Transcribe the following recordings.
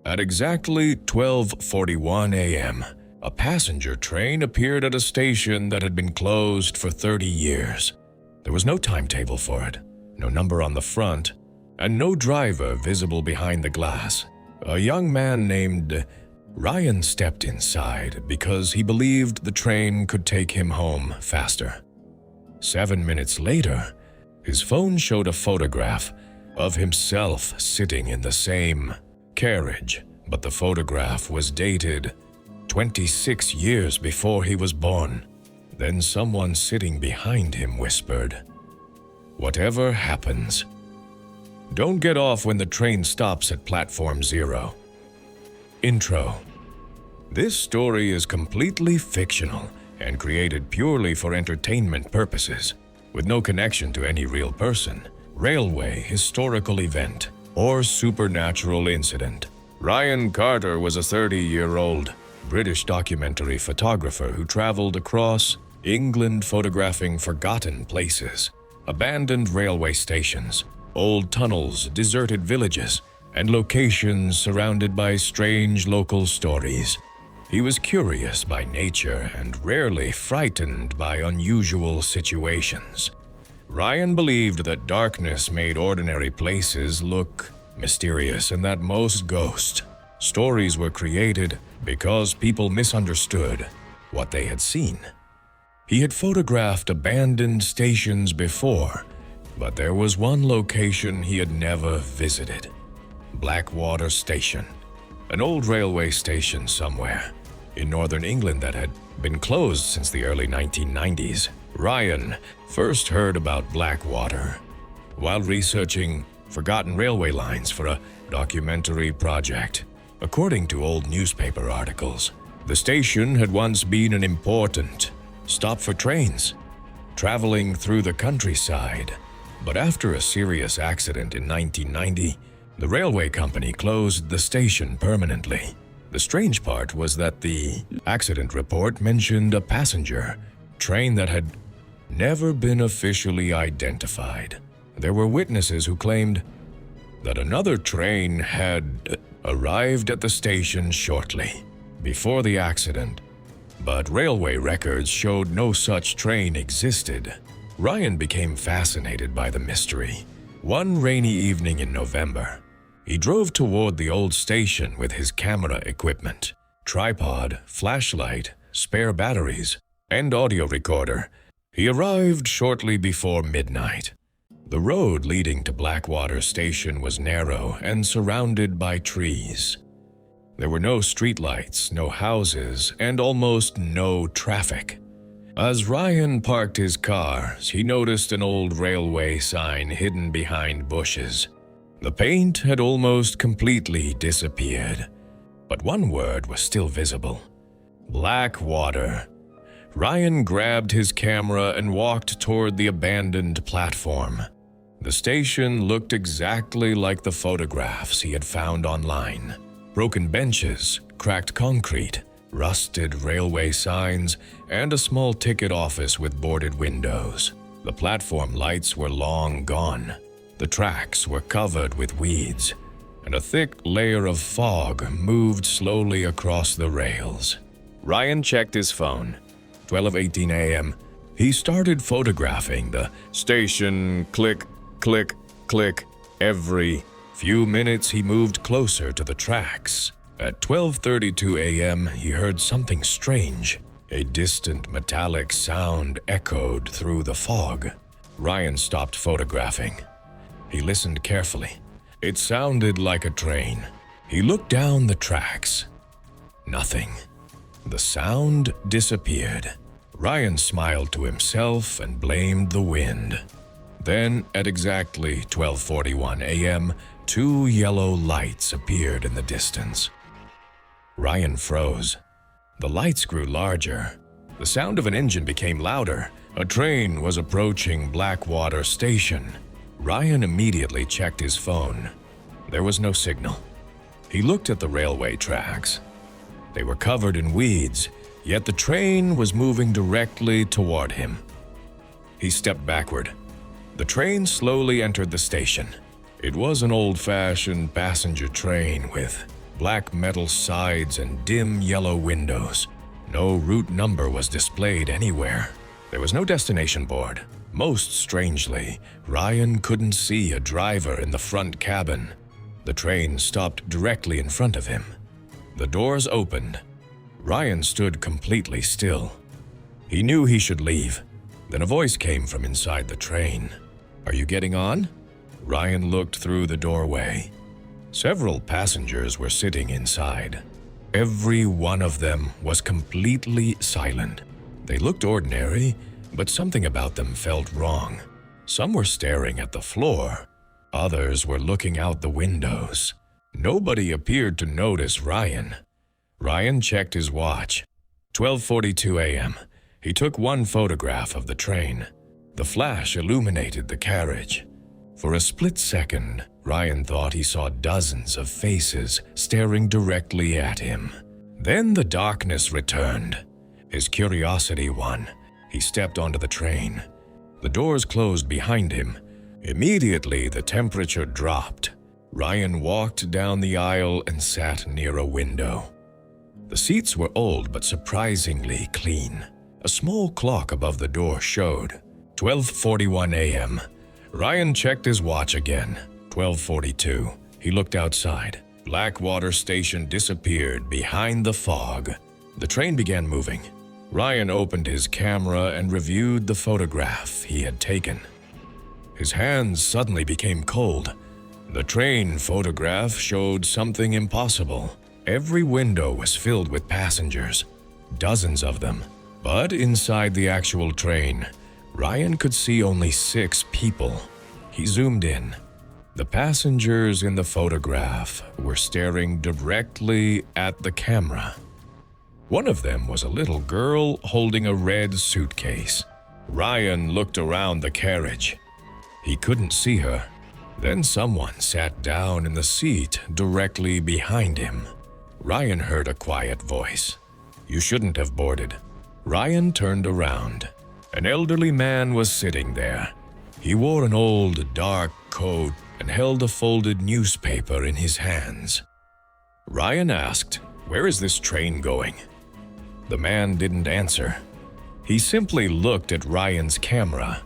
At exactly 12:41 a.m., a passenger train appeared at a station that had been closed for 30 years. There was no timetable for it, no number on the front, and no driver visible behind the glass. A young man named Ryan stepped inside because he believed the train could take him home faster. 7 minutes later, his phone showed a photograph of himself sitting in the same carriage, but the photograph was dated 26 years before he was born. Then someone sitting behind him whispered, "Whatever happens, don't get off when the train stops at platform 0. Intro. This story is completely fictional and created purely for entertainment purposes, with no connection to any real person, railway, historical event, or supernatural incident. Ryan Carter was a 30-year-old British documentary photographer who traveled across England photographing forgotten places, abandoned railway stations, old tunnels, deserted villages, and locations surrounded by strange local stories. He was curious by nature and rarely frightened by unusual situations. Ryan believed that darkness made ordinary places look mysterious and that most ghost stories were created because people misunderstood what they had seen. He had photographed abandoned stations before, but there was one location he had never visited: Blackwater Station, an old railway station somewhere in northern England that had been closed since the early 1990s. Ryan first heard about Blackwater while researching forgotten railway lines for a documentary project. According to old newspaper articles, the station had once been an important stop for trains traveling through the countryside. But after a serious accident in 1990, the railway company closed the station permanently. The strange part was that the accident report mentioned a passenger train that had never been officially identified. There were witnesses who claimed that another train had arrived at the station shortly before the accident, but railway records showed no such train existed. Ryan became fascinated by the mystery. One rainy evening in November, he drove toward the old station with his camera equipment, tripod, flashlight, spare batteries, and audio recorder. He arrived shortly before midnight. The road leading to Blackwater Station was narrow and surrounded by trees. There were no streetlights, no houses, and almost no traffic. As Ryan parked his car, he noticed an old railway sign hidden behind bushes. The paint had almost completely disappeared, but one word was still visible: Blackwater. Ryan grabbed his camera and walked toward the abandoned platform. The station looked exactly like the photographs he had found online. Broken benches, cracked concrete, rusted railway signs, and a small ticket office with boarded windows. The platform lights were long gone. The tracks were covered with weeds, and a thick layer of fog moved slowly across the rails. Ryan checked his phone. 12:18 a.m. He started photographing the station. Click, click, click. Every few minutes he moved closer to the tracks. At 12:32 a.m. he heard something strange. A distant metallic sound echoed through the fog. Ryan stopped photographing. He listened carefully. It sounded like a train. He looked down the tracks. Nothing. The sound disappeared. Ryan smiled to himself and blamed the wind. Then, at exactly 12:41 a.m., two yellow lights appeared in the distance. Ryan froze. The lights grew larger. The sound of an engine became louder. A train was approaching Blackwater Station. Ryan immediately checked his phone. There was no signal. He looked at the railway tracks. They were covered in weeds, yet the train was moving directly toward him. He stepped backward. The train slowly entered the station. It was an old-fashioned passenger train with black metal sides and dim yellow windows. No route number was displayed anywhere. There was no destination board. Most strangely, Ryan couldn't see a driver in the front cabin. The train stopped directly in front of him. The doors opened. Ryan stood completely still. He knew he should leave. Then a voice came from inside the train. "Are you getting on?" Ryan looked through the doorway. Several passengers were sitting inside. Every one of them was completely silent. They looked ordinary, but something about them felt wrong. Some were staring at the floor. Others were looking out the windows. Nobody appeared to notice Ryan. Ryan checked his watch. 12:42 a.m. He took one photograph of the train. The flash illuminated the carriage. For a split second, Ryan thought he saw dozens of faces staring directly at him. Then the darkness returned. His curiosity won. He stepped onto the train. The doors closed behind him. Immediately, the temperature dropped. Ryan walked down the aisle and sat near a window. The seats were old but surprisingly clean. A small clock above the door showed 12:41 a.m. Ryan checked his watch again. 12:42. He looked outside. Blackwater Station disappeared behind the fog. The train began moving. Ryan opened his camera and reviewed the photograph he had taken. His hands suddenly became cold. The train photograph showed something impossible. Every window was filled with passengers, dozens of them. But inside the actual train, Ryan could see only 6 people. He zoomed in. The passengers in the photograph were staring directly at the camera. One of them was a little girl holding a red suitcase. Ryan looked around the carriage. He couldn't see her. Then someone sat down in the seat directly behind him. Ryan heard a quiet voice. "You shouldn't have boarded." Ryan turned around. An elderly man was sitting there. He wore an old, dark coat and held a folded newspaper in his hands. Ryan asked, "Where is this train going?" The man didn't answer. He simply looked at Ryan's camera.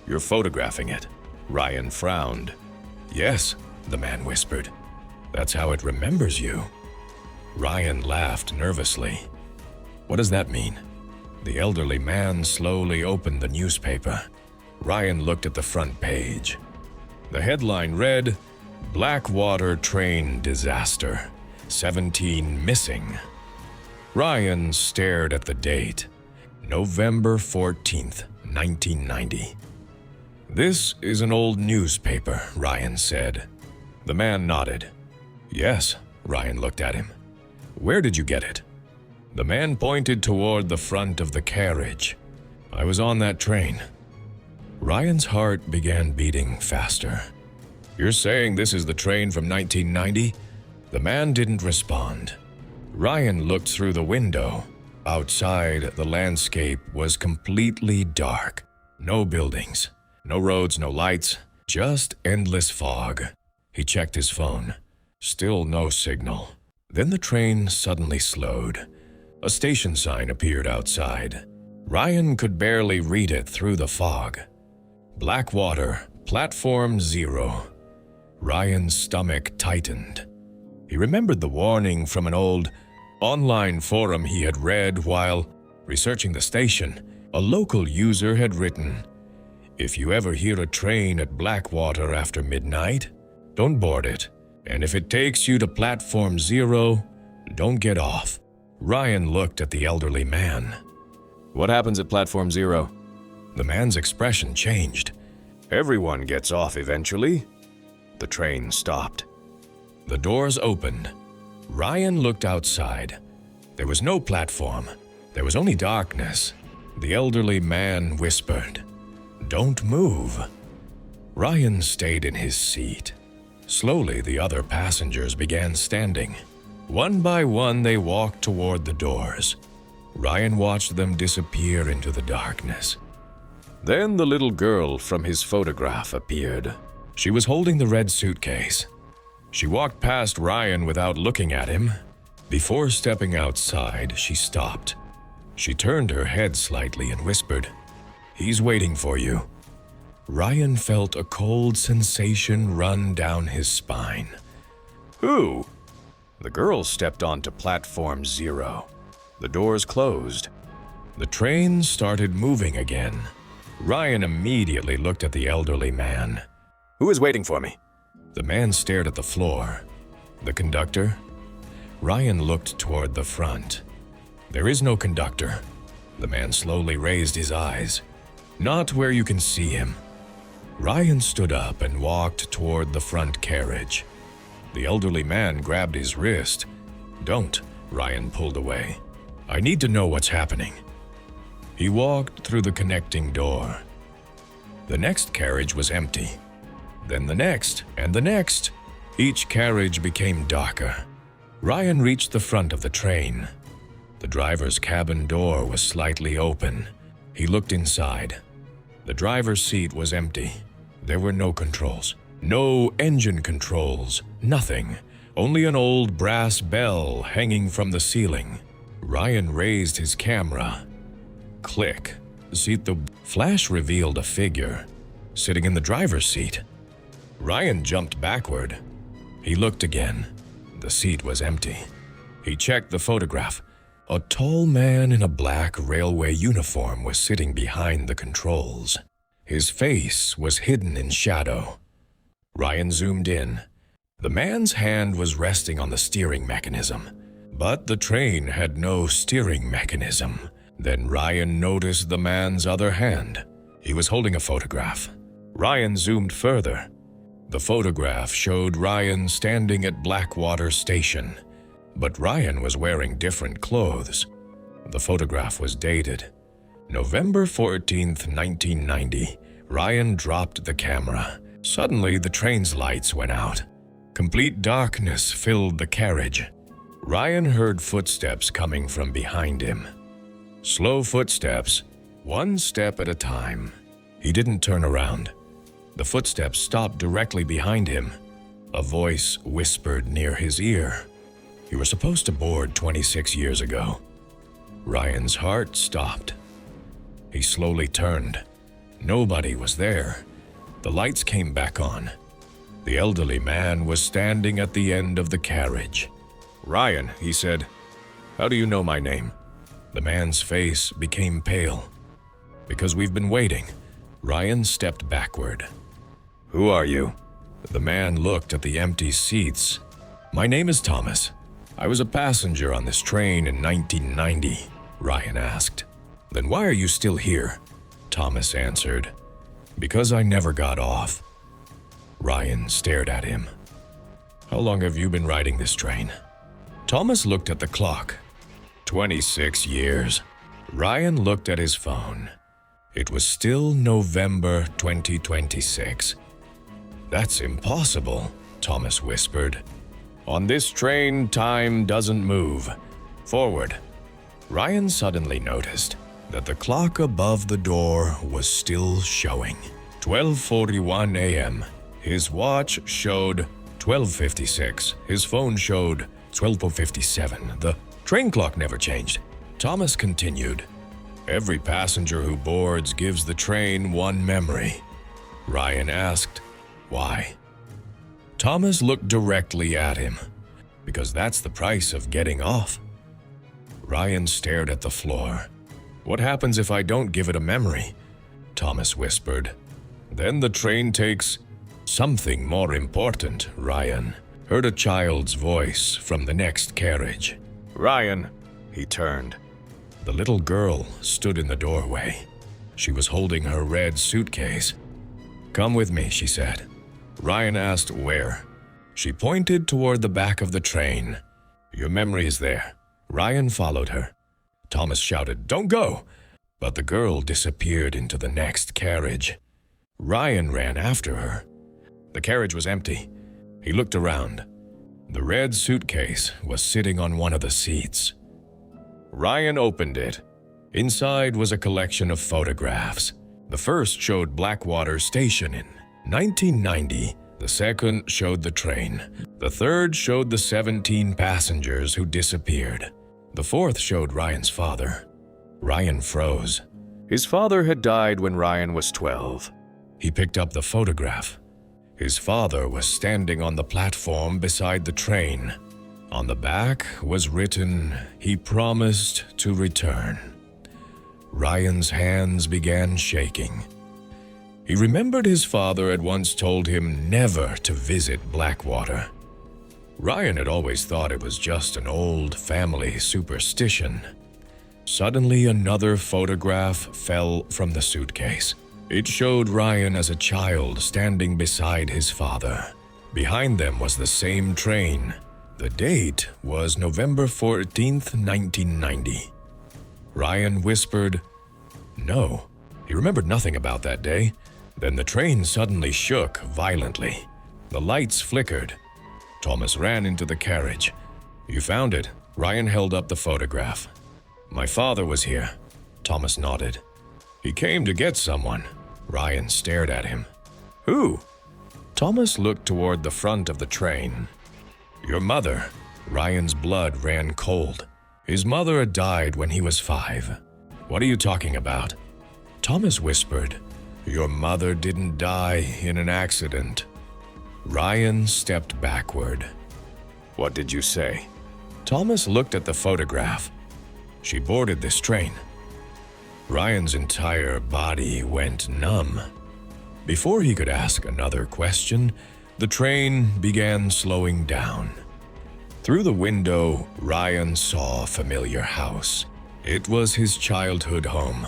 "You're photographing it." Ryan frowned. "Yes," the man whispered. "That's how it remembers you." Ryan laughed nervously. "What does that mean?" The elderly man slowly opened the newspaper. Ryan looked at the front page. The headline read, "Blackwater Train Disaster. 17 Missing." Ryan stared at the date, November 14th, 1990. "This is an old newspaper," Ryan said. The man nodded. "Yes," Ryan looked at him. "Where did you get it?" The man pointed toward the front of the carriage. "I was on that train." Ryan's heart began beating faster. "You're saying this is the train from 1990? The man didn't respond. Ryan looked through the window. Outside, the landscape was completely dark. No buildings, no roads, no lights, just endless fog. He checked his phone. Still no signal. Then the train suddenly slowed. A station sign appeared outside. Ryan could barely read it through the fog. Blackwater, Platform 0. Ryan's stomach tightened. He remembered the warning from an old online forum he had read while researching the station. A local user had written, "If you ever hear a train at Blackwater after midnight, don't board it. And if it takes you to Platform 0, don't get off." Ryan looked at the elderly man. "What happens at Platform 0? The man's expression changed. "Everyone gets off eventually." The train stopped. The doors opened. Ryan looked outside. There was no platform. There was only darkness. The elderly man whispered, "Don't move." Ryan stayed in his seat. Slowly, the other passengers began standing. One by one, they walked toward the doors. Ryan watched them disappear into the darkness. Then the little girl from his photograph appeared. She was holding the red suitcase. She walked past Ryan without looking at him. Before stepping outside, she stopped. She turned her head slightly and whispered, "He's waiting for you." Ryan felt a cold sensation run down his spine. "Who?" The girl stepped onto platform 0. The doors closed. The train started moving again. Ryan immediately looked at the elderly man. "Who is waiting for me?" The man stared at the floor. "The conductor?" Ryan looked toward the front. "There is no conductor." The man slowly raised his eyes. "Not where you can see him." Ryan stood up and walked toward the front carriage. The elderly man grabbed his wrist. "Don't," Ryan pulled away. "I need to know what's happening." He walked through the connecting door. The next carriage was empty. Then the next, and the next. Each carriage became darker. Ryan reached the front of the train. The driver's cabin door was slightly open. He looked inside. The driver's seat was empty. There were no controls. No engine controls. Nothing. Only an old brass bell hanging from the ceiling. Ryan raised his camera. Click. The flash revealed a figure sitting in the driver's seat. Ryan jumped backward. He looked again. The seat was empty. He checked the photograph. A tall man in a black railway uniform was sitting behind the controls. His face was hidden in shadow. Ryan zoomed in. The man's hand was resting on the steering mechanism, but the train had no steering mechanism. Then Ryan noticed the man's other hand. He was holding a photograph. Ryan zoomed further. The photograph showed Ryan standing at Blackwater Station, but Ryan was wearing different clothes. The photograph was dated November 14th, 1990. Ryan dropped the camera. Suddenly, the train's lights went out. Complete darkness filled the carriage. Ryan heard footsteps coming from behind him. Slow footsteps, one step at a time. He didn't turn around. The footsteps stopped directly behind him. A voice whispered near his ear. "You were supposed to board 26 years ago." Ryan's heart stopped. He slowly turned. Nobody was there. The lights came back on. The elderly man was standing at the end of the carriage. "Ryan," he said, "how do you know my name?" The man's face became pale. "Because we've been waiting." Ryan stepped backward. "Who are you?" The man looked at the empty seats. "My name is Thomas. I was a passenger on this train in 1990, Ryan asked. "Then why are you still here?" Thomas answered. "Because I never got off." Ryan stared at him. "How long have you been riding this train?" Thomas looked at the clock. 26 years. Ryan looked at his phone. It was still November 2026. "That's impossible," Thomas whispered. "On this train, time doesn't move. Forward." Ryan suddenly noticed that the clock above the door was still showing. 12:41 a.m. His watch showed 12:56. His phone showed 12:57. The train clock never changed. Thomas continued. "Every passenger who boards gives the train one memory." Ryan asked, "Why?" Thomas looked directly at him. "Because that's the price of getting off." Ryan stared at the floor. "What happens if I don't give it a memory?" Thomas whispered. "Then the train takes something more important," Ryan heard a child's voice from the next carriage. "Ryan," he turned. The little girl stood in the doorway. She was holding her red suitcase. "Come with me," she said. Ryan asked where. She pointed toward the back of the train. "Your memory is there." Ryan followed her. Thomas shouted, "Don't go!" But the girl disappeared into the next carriage. Ryan ran after her. The carriage was empty. He looked around. The red suitcase was sitting on one of the seats. Ryan opened it. Inside was a collection of photographs. The first showed Blackwater Station in 1990. The second showed the train. The third showed the 17 passengers who disappeared. The fourth showed Ryan's father. Ryan froze. His father had died when Ryan was 12. He picked up the photograph. His father was standing on the platform beside the train. On the back was written, "He promised to return." Ryan's hands began shaking. He remembered his father had once told him never to visit Blackwater. Ryan had always thought it was just an old family superstition. Suddenly, another photograph fell from the suitcase. It showed Ryan as a child standing beside his father. Behind them was the same train. The date was November 14th, 1990. Ryan whispered, "No." He remembered nothing about that day. Then the train suddenly shook violently. The lights flickered. Thomas ran into the carriage. "You found it." Ryan held up the photograph. "My father was here." Thomas nodded. "He came to get someone." Ryan stared at him. "Who?" Thomas looked toward the front of the train. "Your mother." Ryan's blood ran cold. His mother had died when he was 5. "What are you talking about?" Thomas whispered, "Your mother didn't die in an accident." Ryan stepped backward. "What did you say?" Thomas looked at the photograph. "She boarded this train." Ryan's entire body went numb. Before he could ask another question, the train began slowing down. Through the window, Ryan saw a familiar house. It was his childhood home,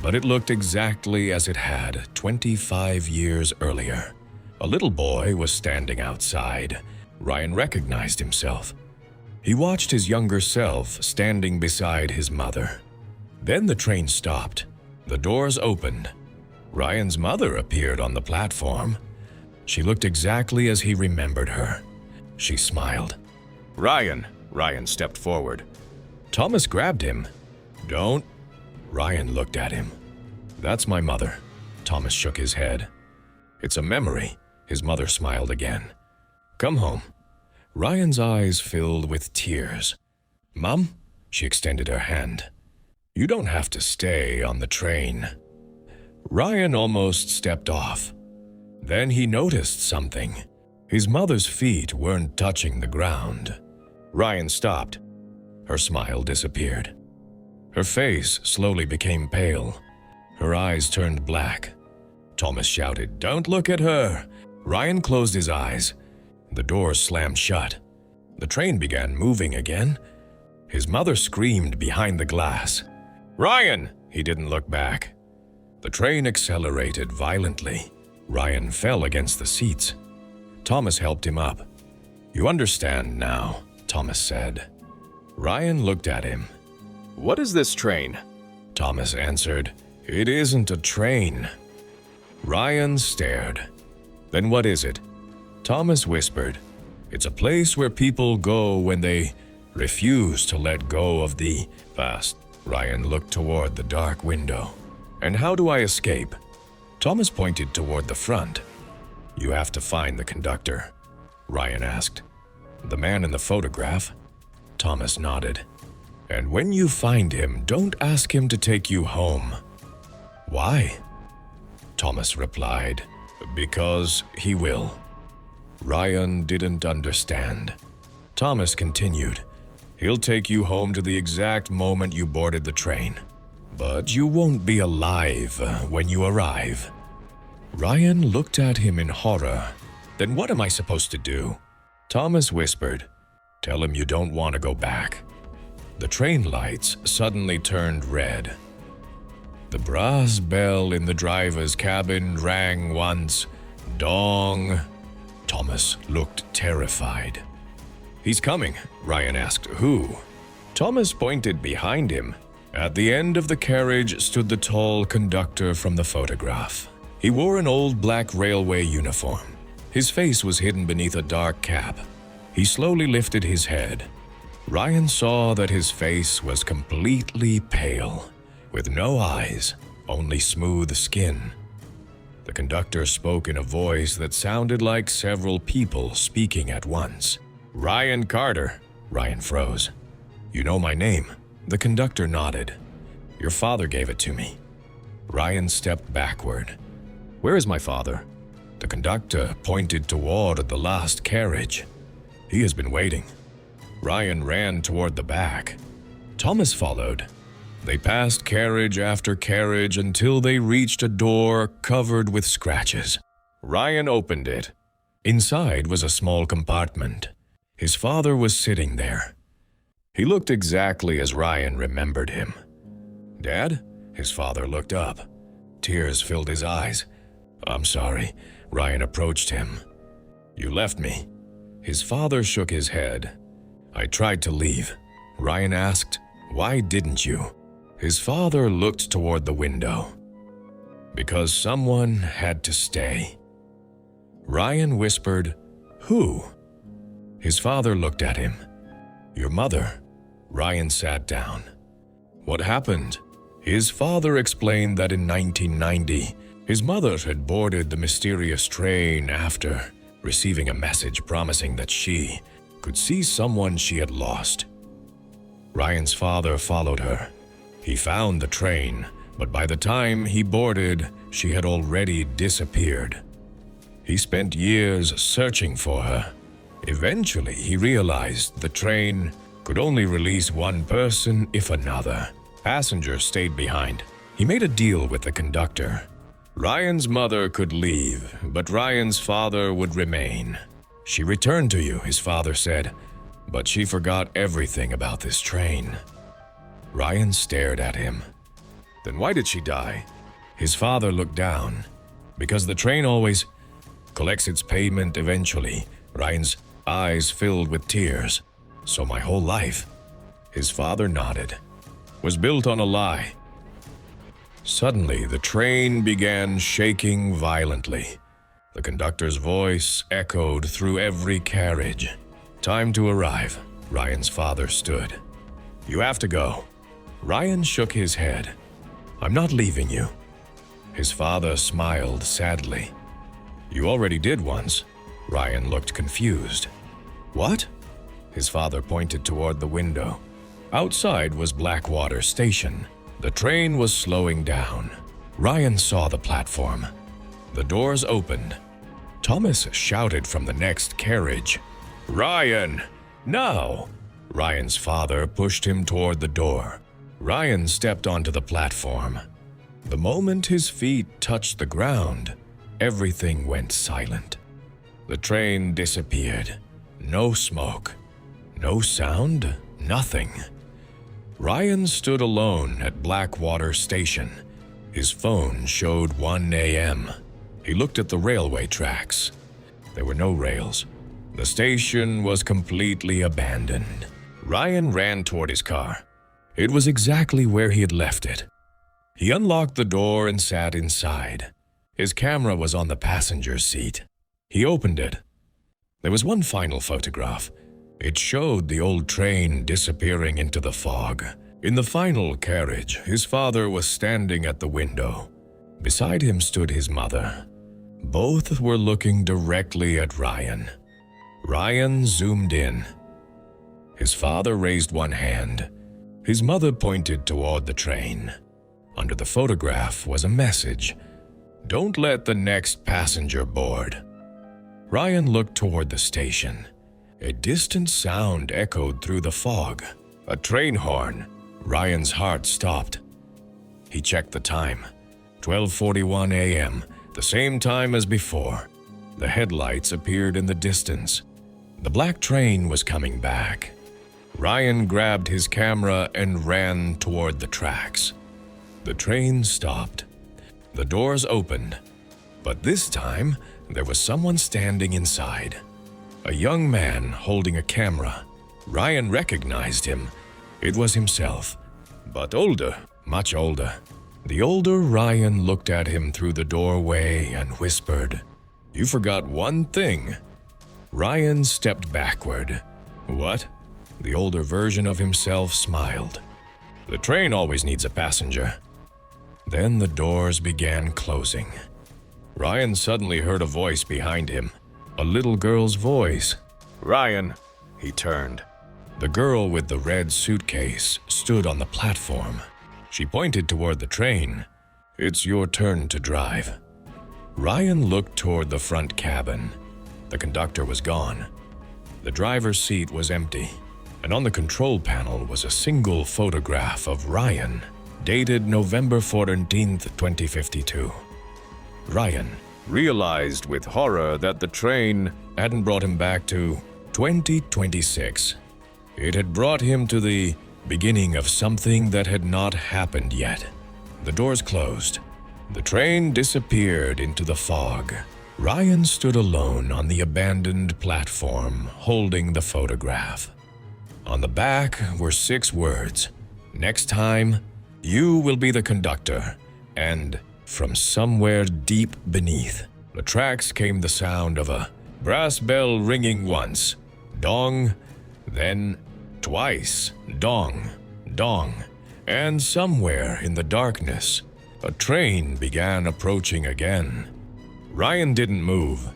but it looked exactly as it had 25 years earlier. A little boy was standing outside. Ryan recognized himself. He watched his younger self standing beside his mother. Then the train stopped. The doors opened. Ryan's mother appeared on the platform. She looked exactly as he remembered her. She smiled. "Ryan!" Ryan stepped forward. Thomas grabbed him. "Don't." Ryan looked at him. "That's my mother." Thomas shook his head. "It's a memory." His mother smiled again. "Come home." Ryan's eyes filled with tears. "Mom?" She extended her hand. "You don't have to stay on the train." Ryan almost stepped off. Then he noticed something. His mother's feet weren't touching the ground. Ryan stopped. Her smile disappeared. Her face slowly became pale. Her eyes turned black. Thomas shouted, "Don't look at her!" Ryan closed his eyes. The doors slammed shut. The train began moving again. His mother screamed behind the glass. "Ryan!" He didn't look back. The train accelerated violently. Ryan fell against the seats. Thomas helped him up. "You understand now," Thomas said. Ryan looked at him. "What is this train?" Thomas answered, "It isn't a train." Ryan stared. "Then what is it?" Thomas whispered, "It's a place where people go when they refuse to let go of the past." Ryan looked toward the dark window. "And how do I escape?" Thomas pointed toward the front. "You have to find the conductor," Ryan asked. "The man in the photograph?" Thomas nodded. "And when you find him, don't ask him to take you home." "Why?" Thomas replied, "Because he will." Ryan didn't understand. Thomas continued, "He'll take you home to the exact moment you boarded the train. But you won't be alive when you arrive." Ryan looked at him in horror. "Then what am I supposed to do?" Thomas whispered, "Tell him you don't want to go back." The train lights suddenly turned red. The brass bell in the driver's cabin rang once. Dong! Thomas looked terrified. "He's coming," Ryan asked. "Who?" Thomas pointed behind him. At the end of the carriage stood the tall conductor from the photograph. He wore an old black railway uniform. His face was hidden beneath a dark cap. He slowly lifted his head. Ryan saw that his face was completely pale, with no eyes, only smooth skin. The conductor spoke in a voice that sounded like several people speaking at once. "Ryan Carter." Ryan froze. "You know my name?" The conductor nodded. "Your father gave it to me." Ryan stepped backward. "Where is my father?" The conductor pointed toward the last carriage. "He has been waiting." Ryan ran toward the back. Thomas followed. They passed carriage after carriage until they reached a door covered with scratches. Ryan opened it. Inside was a small compartment. His father was sitting there. He looked exactly as Ryan remembered him. "Dad?" His father looked up. Tears filled his eyes. "I'm sorry." Ryan approached him. "You left me." His father shook his head. "I tried to leave." Ryan asked, "Why didn't you?" His father looked toward the window. "Because someone had to stay." Ryan whispered, "Who?" His father looked at him. "Your mother." Ryan sat down. "What happened?" His father explained that in 1990, his mother had boarded the mysterious train after receiving a message promising that she could see someone she had lost. Ryan's father followed her. He found the train, but by the time he boarded, she had already disappeared. He spent years searching for her. Eventually, he realized the train could only release one person if another passenger stayed behind. He made a deal with the conductor. Ryan's mother could leave, but Ryan's father would remain. "She returned to you," his father said, "but she forgot everything about this train." Ryan stared at him. "Then why did she die?" His father looked down. "Because the train always collects its payment eventually." Ryan's eyes filled with tears. "So my whole life," his father nodded, "was built on a lie." Suddenly, the train began shaking violently. The conductor's voice echoed through every carriage. "Time to arrive." Ryan's father stood. "You have to go." Ryan shook his head. "I'm not leaving you." His father smiled sadly. "You already did once." Ryan looked confused. "What?" His father pointed toward the window. Outside was Blackwater Station. The train was slowing down. Ryan saw the platform. The doors opened. Thomas shouted from the next carriage, "Ryan, now!" Ryan's father pushed him toward the door. Ryan stepped onto the platform. The moment his feet touched the ground, everything went silent. The train disappeared. No smoke, no sound, nothing. Ryan stood alone at Blackwater Station. His phone showed 1 a.m. He looked at the railway tracks. There were no rails. The station was completely abandoned. Ryan ran toward his car. It was exactly where he had left it. He unlocked the door and sat inside. His camera was on the passenger seat. He opened it. There was one final photograph. It showed the old train disappearing into the fog. In the final carriage, his father was standing at the window. Beside him stood his mother. Both were looking directly at Ryan. Ryan zoomed in. His father raised one hand. His mother pointed toward the train. Under the photograph was a message. "Don't let the next passenger board." Ryan looked toward the station. A distant sound echoed through the fog. A train horn. Ryan's heart stopped. He checked the time. 12:41 a.m., the same time as before. The headlights appeared in the distance. The black train was coming back. Ryan grabbed his camera and ran toward the tracks. The train stopped. The doors opened. But this time, there was someone standing inside. A young man holding a camera. Ryan recognized him. It was himself, but older, much older. The older Ryan looked at him through the doorway and whispered, "You forgot one thing." Ryan stepped backward. "What?" The older version of himself smiled. "The train always needs a passenger." Then the doors began closing. Ryan suddenly heard a voice behind him, a little girl's voice. "Ryan," he turned. The girl with the red suitcase stood on the platform. She pointed toward the train. "It's your turn to drive." Ryan looked toward the front cabin. The conductor was gone. The driver's seat was empty, and on the control panel was a single photograph of Ryan, dated November 14th, 2052. Ryan realized with horror that the train hadn't brought him back to 2026. It had brought him to the beginning of something that had not happened yet. The doors closed. The train disappeared into the fog. Ryan stood alone on the abandoned platform, holding the photograph. On the back were 6 words. "Next time, you will be the conductor." And from somewhere deep beneath the tracks came the sound of a brass bell ringing once, dong, then twice, dong, dong, and somewhere in the darkness, a train began approaching again. Ryan didn't move.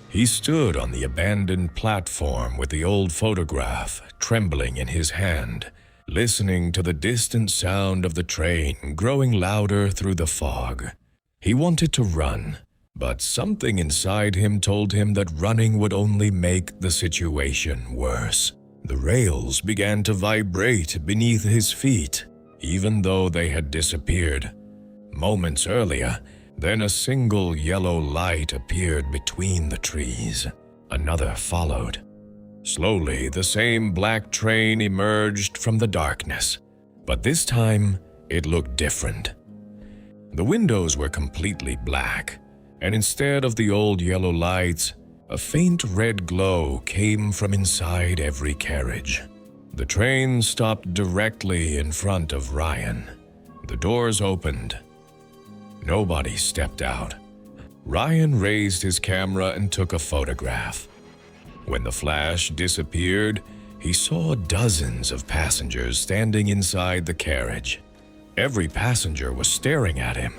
He stood on the abandoned platform with the old photograph trembling in his hand, listening to the distant sound of the train growing louder through the fog. He wanted to run, but something inside him told him that running would only make the situation worse. The rails began to vibrate beneath his feet, even though they had disappeared moments earlier. Then a single yellow light appeared between the trees. Another followed. Slowly, the same black train emerged from the darkness, but this time it looked different. The windows were completely black, and instead of the old yellow lights, a faint red glow came from inside every carriage. The train stopped directly in front of Ryan. The doors opened. Nobody stepped out. Ryan raised his camera and took a photograph. When the flash disappeared, he saw dozens of passengers standing inside the carriage. Every passenger was staring at him.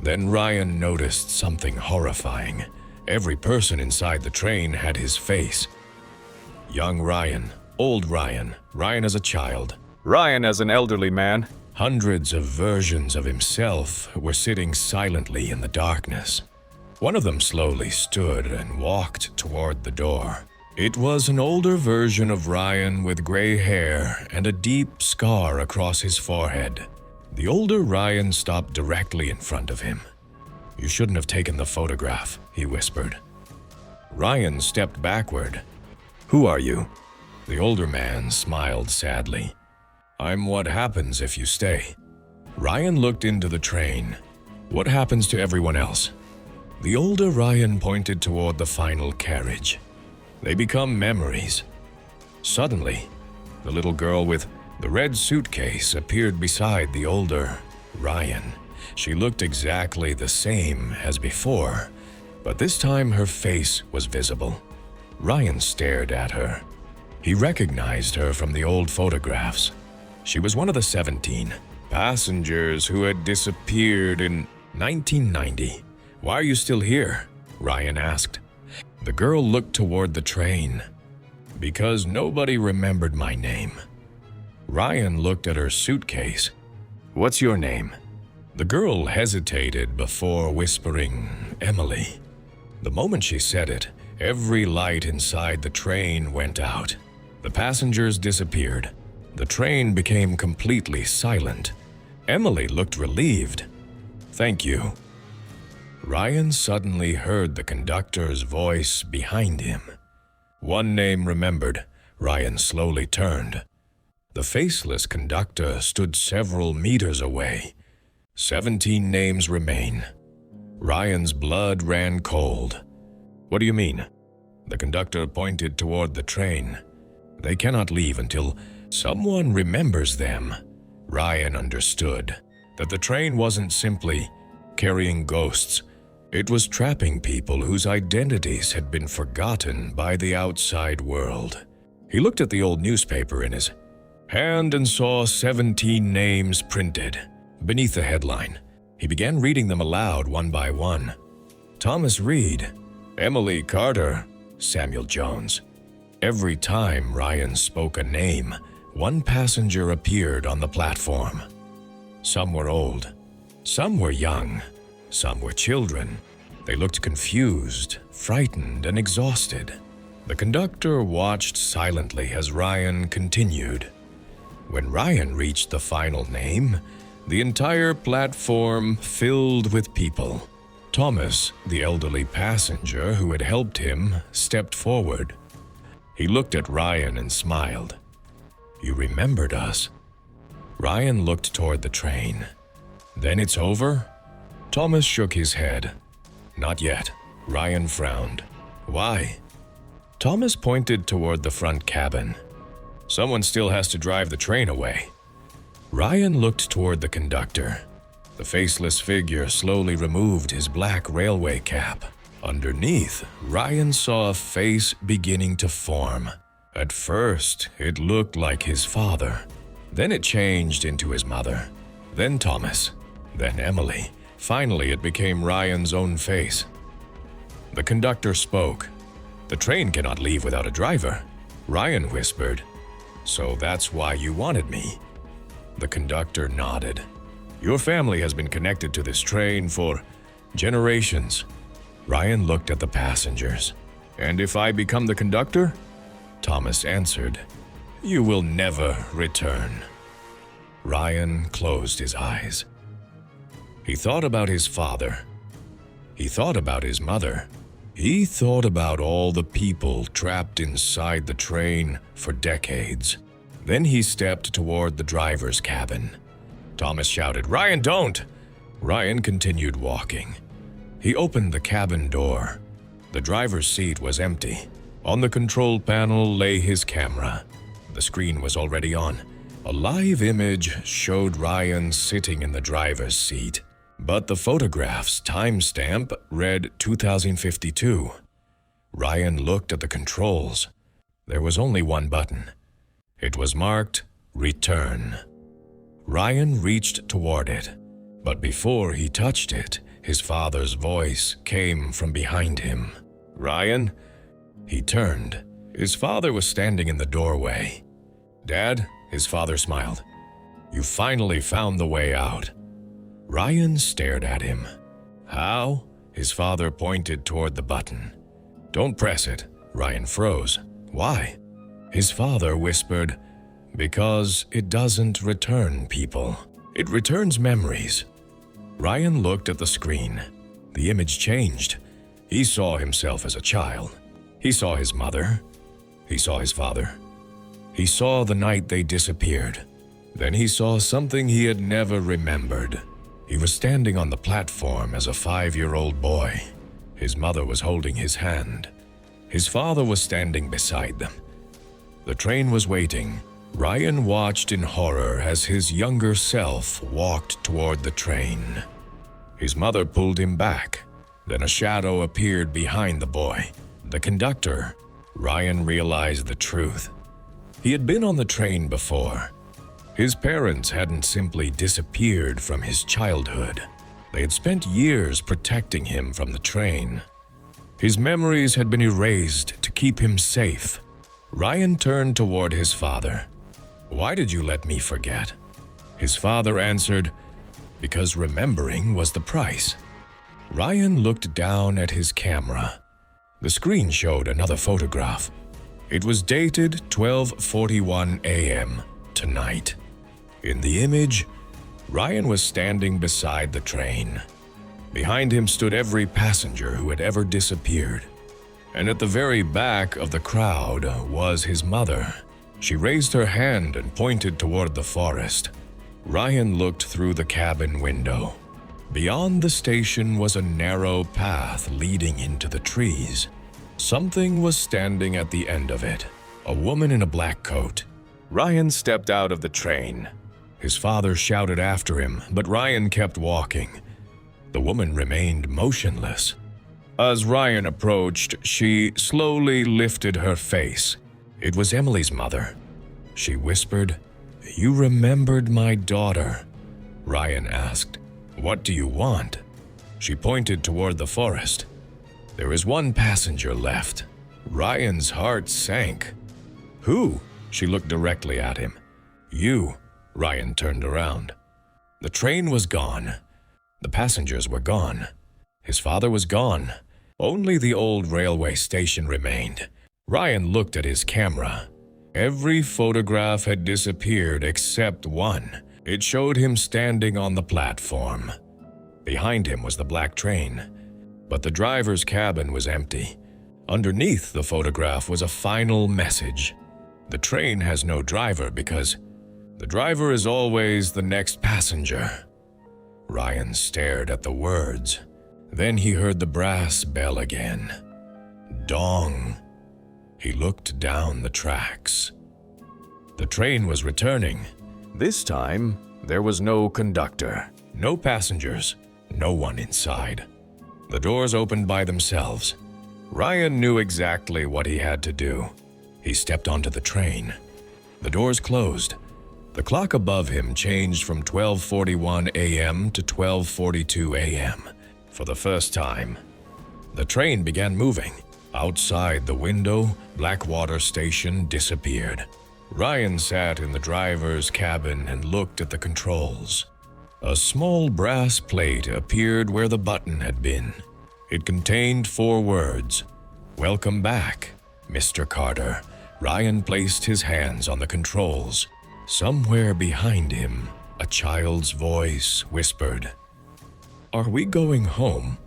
Then Ryan noticed something horrifying. Every person inside the train had his face. Young Ryan, old Ryan, Ryan as a child, Ryan as an elderly man. Hundreds of versions of himself were sitting silently in the darkness. One of them slowly stood and walked toward the door. It was an older version of Ryan with gray hair and a deep scar across his forehead. The older Ryan stopped directly in front of him. "You shouldn't have taken the photograph," he whispered. Ryan stepped backward. "Who are you?" The older man smiled sadly. "I'm what happens if you stay." Ryan looked into the train. "What happens to everyone else?" The older Ryan pointed toward the final carriage. "They become memories." Suddenly, the little girl with the red suitcase appeared beside the older Ryan. She looked exactly the same as before, but this time her face was visible. Ryan stared at her. He recognized her from the old photographs. She was one of the 17 passengers who had disappeared in 1990. "Why are you still here?" Ryan asked. The girl looked toward the train. "Because nobody remembered my name." Ryan looked at her suitcase. "What's your name?" The girl hesitated before whispering, "Emily." The moment she said it, every light inside the train went out. The passengers disappeared. The train became completely silent. Emily looked relieved. "Thank you." Ryan suddenly heard the conductor's voice behind him. One name remembered. Ryan slowly turned. The faceless conductor stood several meters away. 17 names remain. Ryan's blood ran cold. "What do you mean?" The conductor pointed toward the train. "They cannot leave until someone remembers them." Ryan understood that the train wasn't simply carrying ghosts. It was trapping people whose identities had been forgotten by the outside world. He looked at the old newspaper in his hand and saw 17 names printed beneath the headline. He began reading them aloud one by one. Thomas Reed, Emily Carter, Samuel Jones. Every time Ryan spoke a name, one passenger appeared on the platform. Some were old, some were young, some were children. They looked confused, frightened, and exhausted. The conductor watched silently as Ryan continued. When Ryan reached the final name, the entire platform filled with people. Thomas, the elderly passenger who had helped him, stepped forward. He looked at Ryan and smiled. "You remembered us." Ryan looked toward the train. "Then it's over?" Thomas shook his head. "Not yet." Ryan frowned. "Why?" Thomas pointed toward the front cabin. "Someone still has to drive the train away." Ryan looked toward the conductor. The faceless figure slowly removed his black railway cap. Underneath, Ryan saw a face beginning to form. At first, it looked like his father. Then it changed into his mother. Then Thomas. Then Emily. Finally, it became Ryan's own face. The conductor spoke. "The train cannot leave without a driver." Ryan whispered. "So that's why you wanted me?" The conductor nodded. "Your family has been connected to this train for generations." Ryan looked at the passengers. "And if I become the conductor?" Thomas answered, "You will never return." Ryan closed his eyes. He thought about his father. He thought about his mother. He thought about all the people trapped inside the train for decades. Then he stepped toward the driver's cabin. Thomas shouted, "Ryan, don't!" Ryan continued walking. He opened the cabin door. The driver's seat was empty. On the control panel lay his camera. The screen was already on. A live image showed Ryan sitting in the driver's seat, but the photograph's timestamp read 2052. Ryan looked at the controls. There was only one button. It was marked Return. Ryan reached toward it, but before he touched it, his father's voice came from behind him. "Ryan?" He turned. His father was standing in the doorway. "Dad?" His father smiled. "You finally found the way out." Ryan stared at him. "How?" His father pointed toward the button. "Don't press it." Ryan froze. "Why?" His father whispered, "Because it doesn't return people. It returns memories." Ryan looked at the screen. The image changed. He saw himself as a child. He saw his mother. He saw his father. He saw the night they disappeared. Then he saw something he had never remembered. He was standing on the platform as a 5-year-old boy. His mother was holding his hand. His father was standing beside them. The train was waiting. Ryan watched in horror as his younger self walked toward the train. His mother pulled him back. Then a shadow appeared behind the boy. The conductor. Ryan realized the truth. He had been on the train before. His parents hadn't simply disappeared from his childhood. They had spent years protecting him from the train. His memories had been erased to keep him safe. Ryan turned toward his father. "Why did you let me forget?" His father answered, "Because remembering was the price." Ryan looked down at his camera. The screen showed another photograph. It was dated 12:41 a.m. tonight. In the image, Ryan was standing beside the train. Behind him stood every passenger who had ever disappeared. And at the very back of the crowd was his mother. She raised her hand and pointed toward the forest. Ryan looked through the cabin window. Beyond the station was a narrow path leading into the trees. Something was standing at the end of it, a woman in a black coat. Ryan stepped out of the train. His father shouted after him, but Ryan kept walking. The woman remained motionless. As Ryan approached, she slowly lifted her face. It was Emily's mother. She whispered, "You remembered my daughter." Ryan asked, "What do you want?" She pointed toward the forest. There is one passenger left. Ryan's heart sank. Who? She looked directly at him. You. Ryan turned around. The train was gone. The passengers were gone. His father was gone. Only the old railway station remained. Ryan looked at his camera. Every photograph had disappeared except one. It showed him standing on the platform. Behind him was the black train, but the driver's cabin was empty. Underneath the photograph was a final message. The train has no driver because the driver is always the next passenger. Ryan stared at the words. Then he heard the brass bell again. Dong. He looked down the tracks. The train was returning. This time, there was no conductor, no passengers, no one inside. The doors opened by themselves. Ryan knew exactly what he had to do. He stepped onto the train. The doors closed. The clock above him changed from 12:41 a.m. to 12:42 a.m. For the first time, the train began moving. Outside the window, Blackwater Station disappeared. Ryan sat in the driver's cabin and looked at the controls. A small brass plate appeared where the button had been. It contained 4 words. "Welcome back, Mr. Carter." Ryan placed his hands on the controls. Somewhere behind him, a child's voice whispered, "Are we going home?"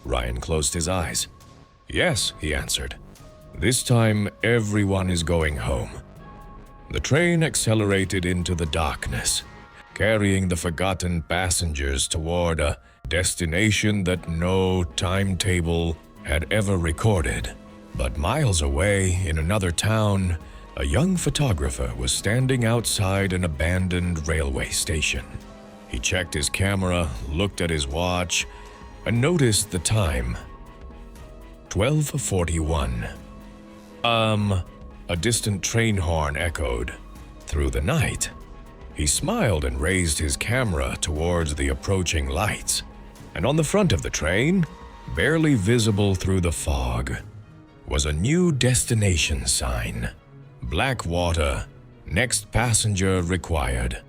Ryan closed his eyes. "Yes," he answered. "This time, everyone is going home." The train accelerated into the darkness, carrying the forgotten passengers toward a destination that no timetable had ever recorded. But miles away, in another town, a young photographer was standing outside an abandoned railway station. He checked his camera, looked at his watch, and noticed the time. 12:41. A distant train horn echoed through the night. He smiled and raised his camera towards the approaching lights. And on the front of the train, barely visible through the fog, was a new destination sign. Blackwater, next passenger required.